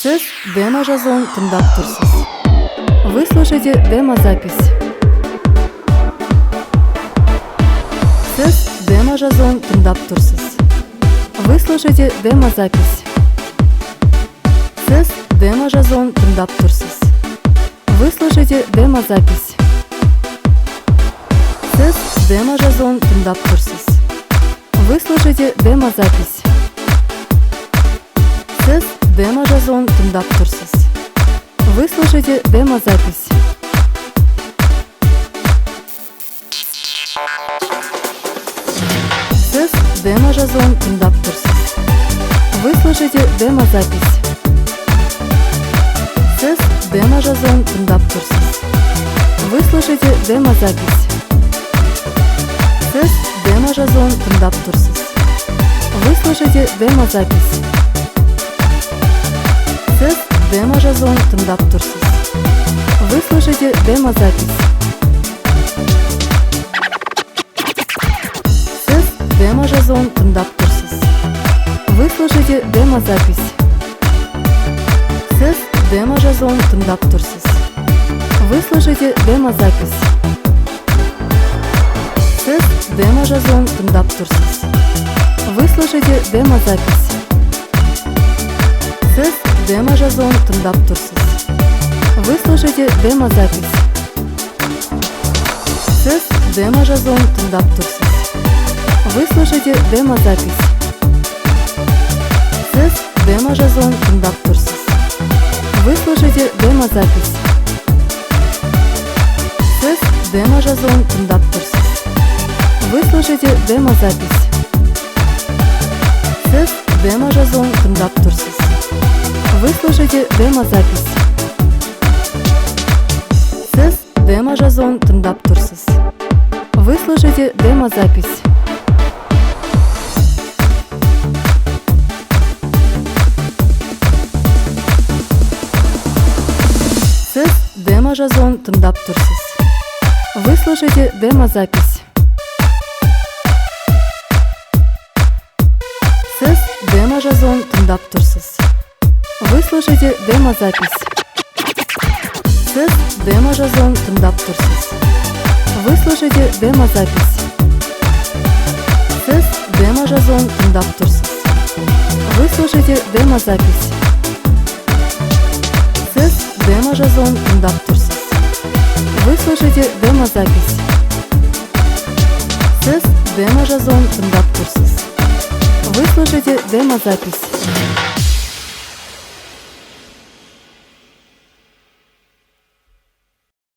Сіз демо-жазуын тыңдап тұрсыз. Вы слушаете демо-запись. Сіз демо-жазуын тыңдап тұрсыз. Вы слушаете демо-запись. Сіз демо-жазуын тыңдап тұрсыз. Вы слушаете демо-запись. Сіз демо-жазуын тыңдап тұрсыз. Вы слушаете демо-запись. Сіз демо-жазуын тыңдап тұрсыз. Вы слушаете демо-запись. Сіз демо-жазуын тыңдап тұрсыз. Вы слушаете демо-запись. Сіз демо-жазуын тыңдап тұрсыз. Вы слушаете демо-запись. Сіз демо-жазуын тыңдап тұрсыз. Вы слушаете демо-запись. Сіз демо-жазуын тыңдап тұрсыз. Вы слушаете демо-запись. Сіз демо-жазуын тыңдап тұрсыз. Вы слушаете демо-запись. Сіз демо-жазуын тыңдап тұрсыз. Вы слушаете демо-запись. Сіз демо-жазуын тыңдап тұрсыз. Вы слушаете демо-запись. Сіз демо-жазуын тыңдап тұрсыз. Вы слушаете демо-запись. Сіз демо-жазуын тыңдап тұрсыз. Вы слушаете демо-запись. Сіз демо-жазуын тыңдап тұрсыз. Вы слушаете демо-запись. Сіз демо-жазуын тыңдап тұрсыз. Вы слушаете демо-запись. Сіз демо-жазуын тыңдап тұрсыз. Вы слушаете демо-запись. Сіз демо-жазуын тыңдап тұрсыз. Вы слушаете демо-запись. Сіз демо-жазуын тыңдап тұрсыз. Вы слушаете демо-запись. Сіз демо-жазуын тыңдап тұрсыз. Вы слушаете демо-запись. Сіз демо-жазуын тыңдап тұрсыз. Вы слушаете демо-запись. Сіз демо-жазуын тыңдап тұрсыз. Вы слушаете демо-запись. Сіз демо-жазуын тыңдап тұрсыз. Вы слушаете демо-запись. Сіз демо-жазуын тыңдап тұрсыз. Вы слушаете демо-запись.